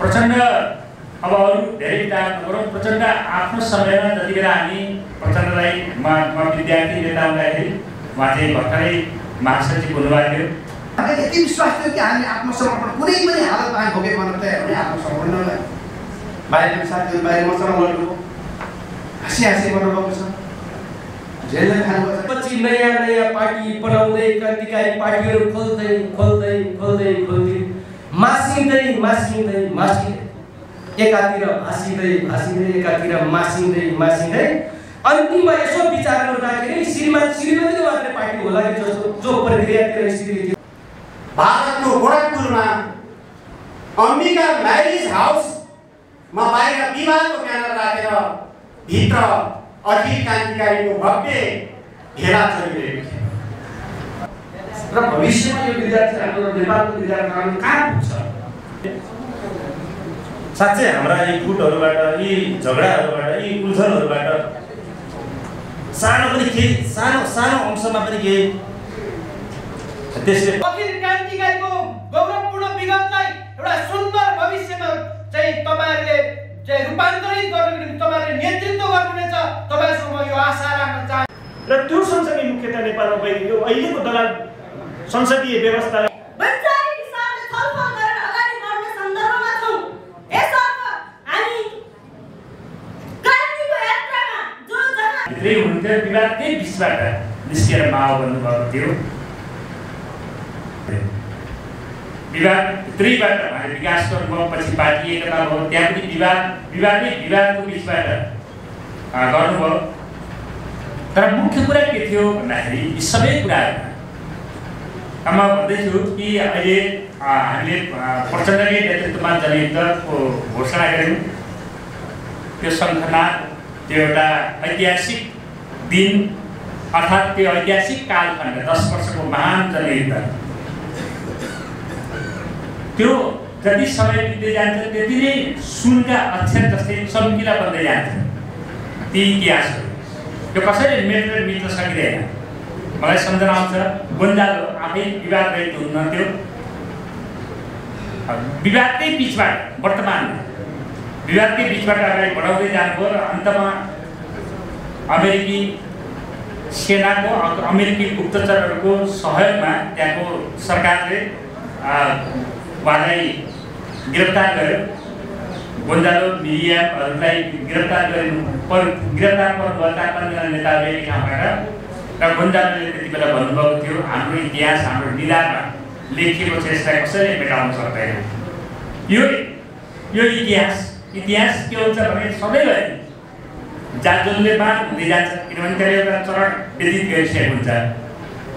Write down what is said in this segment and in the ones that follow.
प्रचण्ड अब अरू धेरै विधायक नगरौँ, प्रचण्ड आफ्नो समयमा जति बेला हामी प्रचण्डलाई म विद्यार्थी नेता हुँदाखेरि उहाँ चाहिँ भर्खरै महासचिव हुनुभएको थियो। यति विश्वास थियो कि हामी आत्मसमर्पण कुनै पनि हालतमा हामी भोगे पर्न तयार हुने आत्मसमर्पणलाई बाहिरको साथीहरू बाहिर मसँग गर्नुभयो, हाँसी गर्नुभएको छ, जेलमा खानुभएको छ। पछि नयाँ पार्टी बनाउँदै क्रान्तिकारी पार्टीहरू खोल्दै मासिँदै एकातिर भासिँदै एकातिर मासिँदै अन्तिममा यसो विचार गर्दाखेरि श्रीमतीको मात्रै पार्टी होला कि जस्तो जो प्रक्रियातिर स्थिति थियो। भारतको गोरखपुरमा अम्बिका म्यारिज हाउसमा बाहिर विवाहको ब्यानर राखेर भित्र अखिल क्रान्तिकारीको भव्य भेला चलिरहेको थियो र भविष्यमा यो विद्यार्थी आन्दोलन नेपालको विद्यार्थी आन्दोलन कहाँ पुग्छ? साँच्चै हाम्रा यी गुटहरूबाट, यी झगडाहरूबाट, यी उल्झनहरूबाट सानो अंशमा पनि केही त्यसले अखिल क्रान्तिकारीको गौरवपूर्ण विगतलाई एउटा सुन्दर भविष्यमा चाहिँ तपाईहरुले चाहिँ रूपान्तरित गर्नु निम्ति तपाईहरुले नेतृत्व गर्नुहुनेछ। तपाईसँग यो आशा राख्न चाहन्छु र त्यो सँगसँगै मुख्यतः नेपालमा भइरहेको अहिलेको दलाल संसदीय व्यवस्था हुन्थ्यो। विवादकै बिचबाट निस्केर माओ गर्नुभएको थियो। विवादभित्रैबाट उहाँले विकास गर्नुभयो, पछि पार्टी एकता भयो, त्यहाँ पनि विवादको बिचबाट गर्नुभयो। तर मुख्य कुरा के थियो भन्दाखेरि यी सबै कुराहरूमा म भन्दैछु कि अहिले हामीले प्रचण्डकै नेतृत्वमा जनयुद्धको घोषणा गऱ्यौँ। त्यो शङ्खनाद, त्यो एउटा ऐतिहासिक दिन अर्थात् त्यो ऐतिहासिक कालखण्ड 10 वर्षको महान जनयुद्ध, त्यो जति समय बित्दै जान्छ त्यति नै सुनका अक्षर जस्तै चम्किला बन्दै जान्छ ती इतिहासहरू। त्यो कसैले मेट्न मिल्न सकिँदैन। मलाई सम्झना आउँछ गोन्जालो आफै विवादरहित हुनुहुन्थ्यो। विवादकै बिचबाट वर्तमानमा विवादकै बिचबाट अगाडि बढाउँदै जानुभयो र अन्तमा अमेरिकी सेनाको अमेरिकी गुप्तचरहरूको सहयोगमा त्यहाँको सरकारले उहाँलाई गिरफ्तार गर्यो। गोन्जालो मिरियाहरूलाई गिरफ्तार पर्नुभयो 4-5 नेताहरूले एक ठाउँबाट। र गोन्जालोले त्यति बेला भन्नुभएको थियो हाम्रो इतिहास हाम्रो निधारमा लेखिएको छ, यसलाई कसैले मेटाउन सक्दैन। यो इतिहास के हुन्छ भने सधैँभरि जाजोलले बाँड हुँदै जान्छ, किनभने त्यसले एउटा चरण व्यतीत गरिसकेको हुन्छ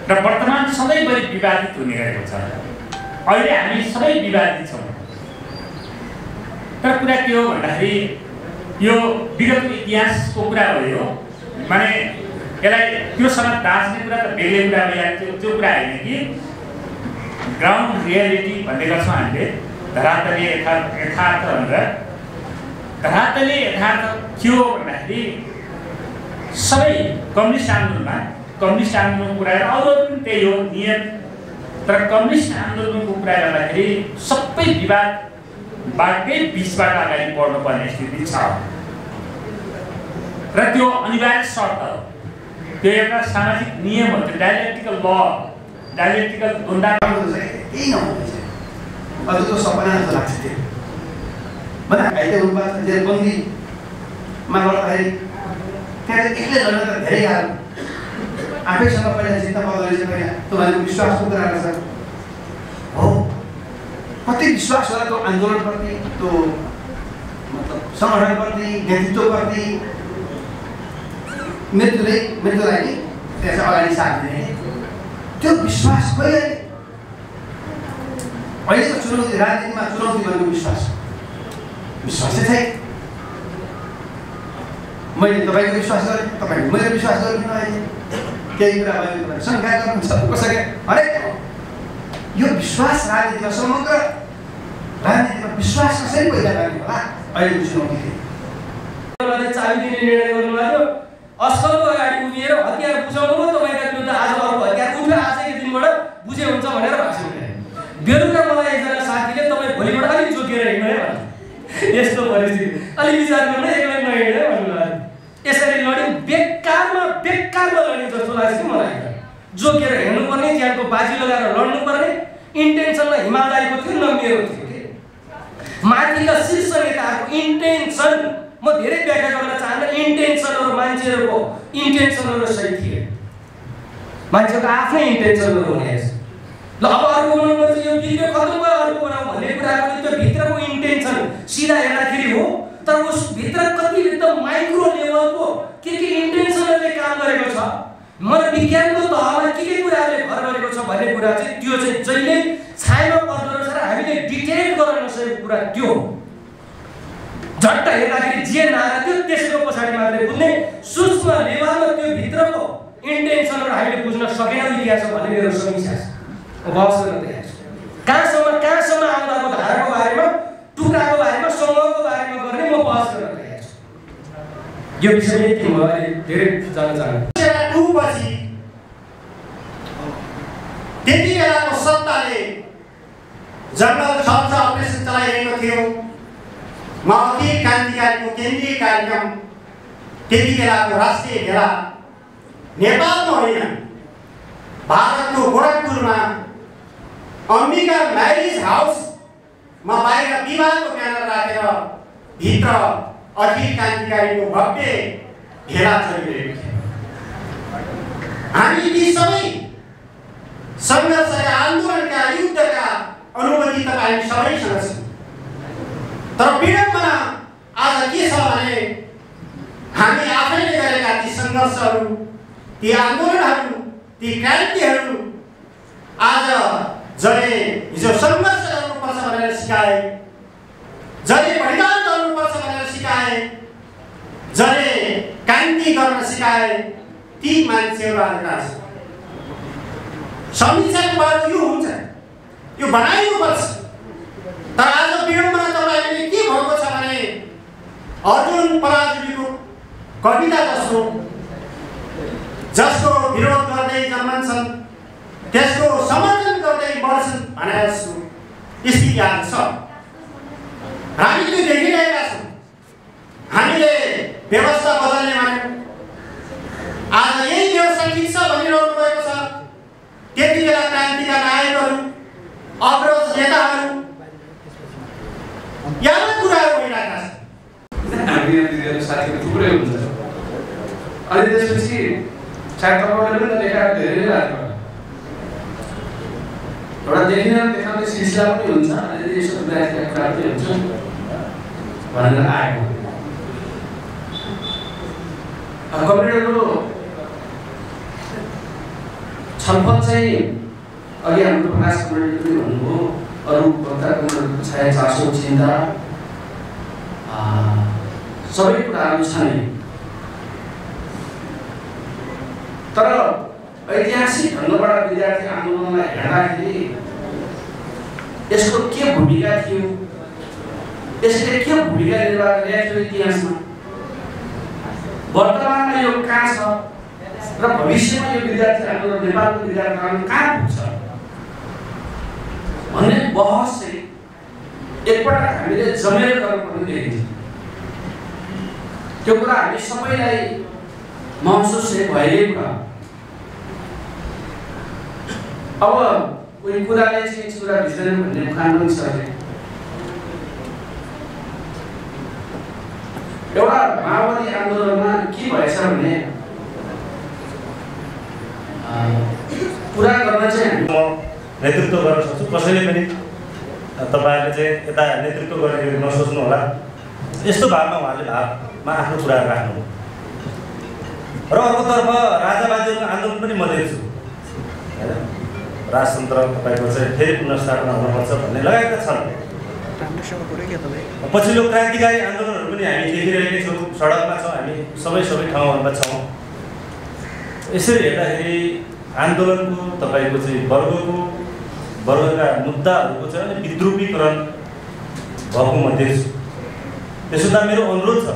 र वर्तमान सधैँभरि विवादित हुने गरेको छ। अहिले हामी सबै विवादित छौँ। तर कुरा के हो भन्दाखेरि यो विगतको इतिहासको कुरा हो। यो माने यसलाई त्योसँग दाँच्ने कुरा त बेग्लै कुरा भइहाल्छ। त्यो कुरा होइन कि ग्राउन्ड रियालिटी भन्ने गर्छौँ हामीले, धरातलीय यथार्थ भनेर। धरातलीय यथार्थ के हो भन्दाखेरि सबै कम्युनिस्ट आन्दोलनको कुराहरू अरू पनि त्यही हो नियम। तर कम्युनिस्ट आन्दोलनको कुरा गर्दाखेरि सबै विवादबाटै बिचबाट अगाडि बढ्नुपर्ने स्थिति छ र त्यो अनिवार्य शर्त हो। त्यो एउटा सामाजिक नियम हो। त्यो डायलेक्टिकल द्वन्द्व केही नहुँदैछ। अझको सपना जस्तो लाग्छ त्यो। मलाई अहिले उनबाट जेलबन्दीमा गर्दाखेरि त्यहाँ एक्लै गर्न त धेरै गाह्रो। आफैसँग पहिला चिन्ता बदलेछ, पहिला तपाईँको विश्वासको कुरा रहेछ हो। कति विश्वास होला त्यो आन्दोलनप्रति, त्यो मतलब सङ्गठनप्रति, नेतृत्वप्रति। मृत्युलाई नि त्यसलाई अगाडि साथ दिने त्यो विश्वास कहिले अहिलेको चुनौती, राजनीतिमा चुनौती भनेको विश्वास चाहिँ छैन। मैले तपाईँको विश्वास गरेँ, तपाईँले मैले विश्वास गरेँ। अहिले केही कुरा भयो तपाईँ शङ्का गर्नुहुन्छ कसैले हरेक यो विश्वास राजनीतिमा समग्र राजनीतिमा विश्वास कसरी पैदा गर्ने होला अहिलेको चुनौती थियो। चाबी दिने निर्णय गर्नुभयो। अस्कलको अगाडि उभिएर हतियार बुझाउनु तपाईँका विरुद्ध आज अर्को हतियार उठ्यो, आजकै दिनबाट बुझे हुन्छ भनेर भाषण गरे। बेलुका मलाई एकजना साथीले तपाईँ भोलिबाट बट अलिक जोगिएर हिँड्नु है भन्नु यस्तो परिस्थिति अलिक विचार गर्नु एक्लै नहिँड्नु है भन्नु यसरी लड्यौँ बेकारमा लड्यौँ जस्तो लाग्छ कि मलाई जोगिएर हिँड्नुपर्ने ज्यानको बाजी लगाएर लड्नुपर्ने इन्टेन्सनमा हिमालयको थियो न मेरो थियो कि माथिका शीर्ष नेताहरूको इन्टेन्सन म धेरै व्याख्या गर्न चाहन्न इन्टेन्सनहरू मान्छेहरूको इन्टेन्सनहरू सही थिए मान्छेको आफ्नै इन्टेन्सनहरू हुने रहेछ ल अब अर्को बनाउनु यो भिडियो खत्तम भयो अर्को बनाऊ भन्ने कुराको त्यो भित्रको इन्टेन्सन सिधा हेर्दाखेरि हो तर उस भित्र कति एकदम माइक्रो लेभलको के इन्टेन्सनले काम गरेको छ मनोविज्ञानको तहमा के कुराहरूले भर गरेको छ भन्ने कुरा चाहिँ त्यो चाहिँ जहिले छायामा पर्दो रहेछ र हामीले डिटेक्ट गर्न नसकेको कुरा त्यो हो झट्ट हेर्दाखेरि जे नारा त्यो त्यसको पछाडि मात्रै बुझ्ने सूक्ष्म लेभलमा त्यो भित्रको इन्टेन्सनहरू हामीले बुझ्न सकेनौँ इतिहास भन्ने मेरो समीक्षा छ बहस गर्न तयार छु कहाँसम्म आउँदाको धाराको बारेमा टुक्राको बारेमा समूहको बारेमा गर्ने म बहस गर्न तयार छु यो विषयमा के म अहिले धेरै जान्न चाहन्छु पछि त्यति बेलाको सत्ताले जङ्गल खर्च अपरेसन चलाइरहेको थियो अखिल क्रान्तिकारीको केन्द्रीय कार्यक्रम त्यति बेलाको राष्ट्रिय भेला नेपालमा होइन भारतको गोरखपुरमा अम्बिका म्यारिज हाउसमा बाहिर विवाहको ब्यानर राखेर भित्र अखिल क्रान्तिकारीको भव्य भेला चलिरहेको थियो हामी ती सबै सङ्घर्षका आन्दोलनका युद्धका अनुभूति तपाईँ सबैसँग छ तर विडम्बना आज के छ भने हामी आफैले गरेका ती सङ्घर्षहरू ती आन्दोलनहरू ती क्रान्तिहरू आज जसले हिजो सङ्घर्ष गर्नुपर्छ भनेर सिकाए जसले बलिदान गर्नुपर्छ भनेर सिकाए जसले क्रान्ति गर्न सिकाए ती मान्छेहरू आएका छन् समीक्षाको बाटो यो हुन्छ यो बनाइनुपर्छ तर आज विडम्बना तपाईँले के भएको छ भने अर्जुन पराजुलीको कविता जसको विरोध गर्दै जन्मन्छन् त्यसको समर्थन गर्दै बढ्छन् भने स्थिति आज छ हामी त्यो देखिरहेका छौँ हामीले व्यवस्था बदल्ने भन्यौँ आज यही व्यवस्था ठिक छ भनिरहनु भएको छ त्यति बेला क्रान्तिका नायकहरू अग्रज नेताहरू यहाँ कुराहरू भइरहेका छन् हामी साथीहरू थुप्रै हुन्छ अनि त्यसपछि सायद तपाईँले पनि लेखाहरू धेरै लाग्छ एउटा देखाउने सिलसिला पनि हुन्छ अनि यसो कुराहरू पनि हुन्छ भनेर आएको कम्प्युटरको छलफल चाहिँ अघि हाम्रो प्रकाश कमरेडले पनि भन्नुभयो अरू वक्ताहरूको छाया चासो चिन्ता सबै कुराहरू छन् तर ऐतिहासिक ढङ्गबाट विद्यार्थी आन्दोलनलाई हेर्दाखेरि यसको के भूमिका थियो यसले के भूमिका निर्वाह गरेको थियो इतिहासमा वर्तमानमा यो कहाँ छ र भविष्यमा यो विद्यार्थी आन्दोलन नेपालको विद्यार्थी आन्दोलन कहाँ पुग्छ भन्ने बहस चाहिँ एकपल्ट हामीले जमेर गर्नुपर्ने देखिन्छ त्यो कुरा हामी सबैलाई महसुस भइरहेको कुरा अब कोही कुराले चाहिँ कुरा भिज्दैन भन्ने कानुन छ एउटा माओवादी आन्दोलनमा के भएछ भने पुरा गर्न चाहिँ नेतृत्व गर्न सक्छु कसैले पनि तपाईँहरूले चाहिँ यता नेतृत्व गरेर नसोच्नु होला यस्तो भावमा उहाँले भावमा आफ्नो कुरा राख्नु र अर्कोतर्फ राजावादीहरूको आन्दोलन पनि म देख्छु होइन राजतन्त्र तपाईँको चाहिँ फेरि पुनर्स्थापना हुनुपर्छ भन्ने लगाएका छन् पछिल्लो क्रान्तिकारी आन्दोलनहरू पनि हामी देखिरहेकै छौँ सडकमा छौँ हामी सबै ठाउँहरूमा छौँ यसरी हेर्दाखेरि आन्दोलनको तपाईँको चाहिँ वर्गका मुद्दाहरूको चाहिँ अलिक विद्रूपीकरण भएको म देख्छु त्यसो त मेरो अनुरोध छ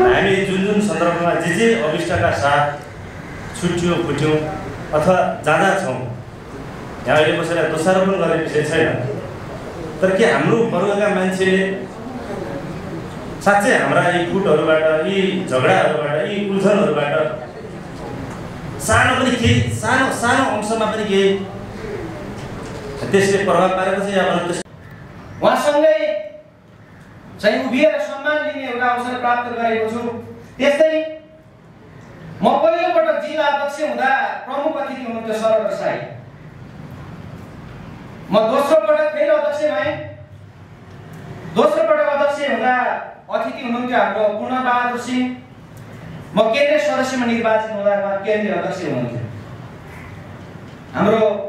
हामी जुन सन्दर्भमा जे अभिष्टका साथ छुट्यौँ फुट्यौँ अथवा जाँदा छौँ यहाँ अहिले कसैलाई दोषारोपण गर्ने विषय छैन तर के हाम्रो वर्गका मान्छेले साँच्चै हाम्रा यी फुटहरूबाट, यी झगडाहरूबाट, यी उल्झनहरूबाट सानो पनि केही सानो अंशमा पनि केही त्यसले प्रभाव पारेको छ या अरू? उहाँसँगै चाहिँ उभिएर सम्मान लिने एउटा अवसर प्राप्त गरेको छु। त्यस्तै म पहिलोपटक जिल्ला अध्यक्ष हुँदा प्रमुख अतिथि हुनुहुन्थ्यो सरकार साई। म दोस्रो पटक फेरि अध्यक्ष भएँ। दोस्रो पटक अध्यक्ष हुँदा अतिथि हुनुहुन्थ्यो हाम्रो पूर्णबहादुर सिंह। म केन्द्रीय सदस्यमा निर्वाचित हुँदा उहाँ केन्द्रीय अध्यक्ष हुनुहुन्थ्यो।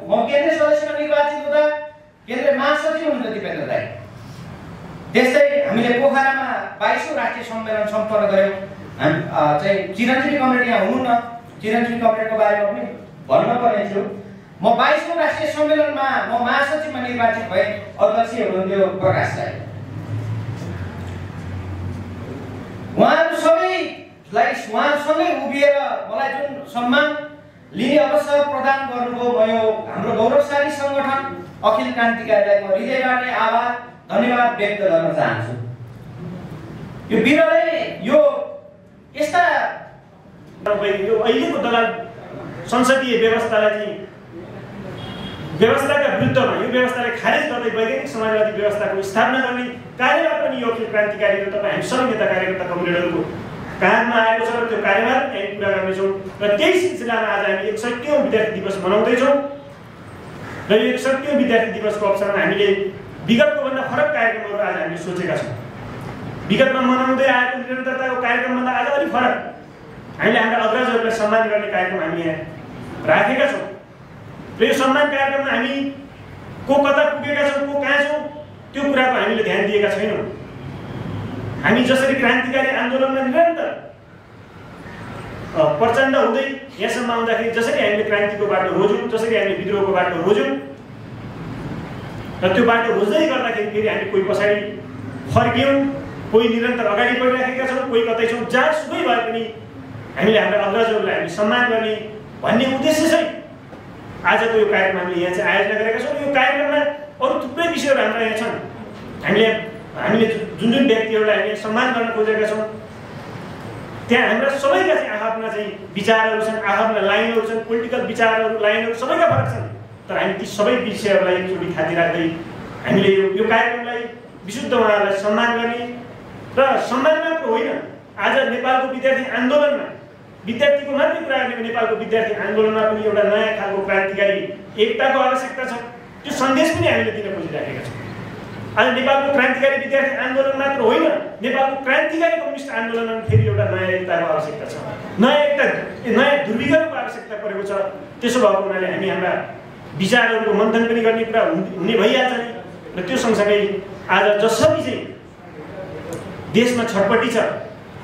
म केन्द्रीय सदस्यमा निर्वाचित हुँदा केन्द्रीय महासचिव हुनुहुन्थ्यो दिपेन्द्र दाई। त्यस्तै हामीले पोखरामा 22औं राष्ट्रिय सम्मेलन सम्पन्न गऱ्यौँ। हामी चाहिँ चिरञ्जीवी कमरेड यहाँ हुनुहुन्न, चिरञ्जीवी कमरेडको बारेमा पनि भन्नुपर्ने थियो। म 22औं राष्ट्रिय सम्मेलनमा म महासचिवमा निर्वाचित भएँ। अध्यक्ष हुनुहुन्थ्यो प्रकाश राई। उहाँहरू सबैलाई उहाँसँगै उभिएर मलाई जुन सम्मान लिने अवसर प्रदान गर्नुभयो, म यो हाम्रो गौरवशाली सङ्गठन अखिल क्रान्तिकारीलाई म हृदयबाटै आभार धन्यवाद व्यक्त गर्न चाहन्छु। यो बिरलै यो यस्ता यो अहिलेको दलाल संसदीय व्यवस्थालाई चाहिँ व्यवस्थाका विरुद्धमा यो व्यवस्थालाई खारेज गर्दै वैज्ञानिक समाजवादी व्यवस्थाको स्थापना गर्ने कार्यभार पनि यो अखिल क्रान्तिकारी र तपाईँ हामी सबै नेता कार्यकर्ता कमरेडहरूको काँधमा आएको छ र त्यो कार्यभार पनि हामी पुरा गर्नेछौँ। र त्यही सिलसिलामा आज हामी 61औं विद्यार्थी दिवस मनाउँदैछौँ। र यो 61औं विद्यार्थी दिवसको अवसरमा हामीले विगतको भन्दा फरक कार्यक्रमहरू आज हामीले सोचेका छौँ। विगतमा मनाउँदै आएको निरन्तरताको कार्यक्रमभन्दा आज अलिक फरक हामीले हाम्रा अग्रजहरूलाई सम्मान गर्ने कार्यक्रम हामी यहाँ राखेका छौँ। र यो सम्मान कार्यक्रममा हामी को कता पुगेका छौँ, को कहाँ छौँ, त्यो कुराको हामीले ध्यान दिएका छैनौँ। हामी जसरी क्रान्तिकारी आन्दोलनमा निरन्तर प्रचण्ड हुँदै यहाँसम्म आउँदाखेरि जसरी हामीले क्रान्तिको बाटो रोज्यौँ, जसरी हामीले विद्रोहको बाटो रोज्यौँ, र त्यो बाटो रोज्दै गर्दाखेरि फेरि हामी कोही पछाडि फर्क्यौँ, कोही निरन्तर अगाडि बढिराखेका छौँ, कोही कतै छौँ। जहाँसुकै भए पनि हामीले हाम्रा अग्रजहरूलाई हामीले सम्मान गर्ने भन्ने उद्देश्य चाहिँ आजको यो कार्यक्रम हामीले यहाँ चाहिँ आयोजना गरेका छौँ। यो कार्यक्रममा अरू थुप्रै विषयहरू हाम्रा यहाँ छन्। हामीले जुन जुन व्यक्तिहरूलाई हामीले सम्मान गर्न खोजेका छौँ, त्यहाँ हाम्रा सबैका चाहिँ आफ्ना चाहिँ विचारहरू छन्, आफ्ना लाइनहरू छन्, पोलिटिकल विचारहरू लाइनहरू सबैका फरक छन्। तर हामी ती सबै विषयहरूलाई एकचोटि थाती राख्दै हामीले यो कार्यक्रमलाई विशुद्ध उहाँहरूलाई सम्मान गर्ने र सम्मान मात्र होइन, आज नेपालको विद्यार्थी आन्दोलनमा विद्यार्थीको मात्रै कुरा गर्ने नेपालको विद्यार्थी आन्दोलनमा पनि एउटा नयाँ खालको क्रान्तिकारी एकताको आवश्यकता छ। त्यो सन्देश पनि हामीले दिन खोजिराखेका छौँ। आज नेपालको क्रान्तिकारी विद्यार्थी आन्दोलन मात्र होइन, नेपालको क्रान्तिकारी कम्युनिस्ट आन्दोलनमा फेरि एउटा नयाँ एकताको आवश्यकता छ, नयाँ ध्रुवीकरणको आवश्यकता परेको छ। त्यसो भएको हुनाले हामी हाम्रा विचारहरूको मन्थन पनि गर्ने कुरा हुने भइहाल्छ नि। र त्यो सँगसँगै आज जसरी चाहिँ देशमा छटपट्टि छ,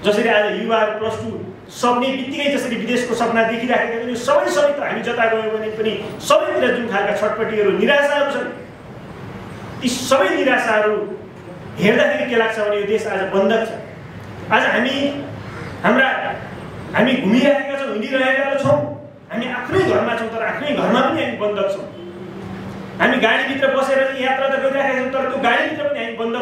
जसरी आज युवाहरू +2 सक्ने बित्तिकै जसरी विदेशको सपना देखिराखेका छन्, यो सबै त हामी जता गयो भने पनि सबैतिर जुन खालका छटपट्टिहरू निराशाहरू छन्, ती सबै निराशाहरू हेर्दाखेरि के लाग्छ भने यो देश आज बन्धक छ। आज हामी घुमिरहेका छौँ, हिँडिरहेका छौँ, हामी आफ्नै घरमा छौँ, तर आफ्नै घरमा पनि हामी बन्धक छौँ। हामी गाडीभित्र बसेर यात्रा त गरिरहेका छौँ, तर त्यो गाडीभित्र पनि हामी बन्धक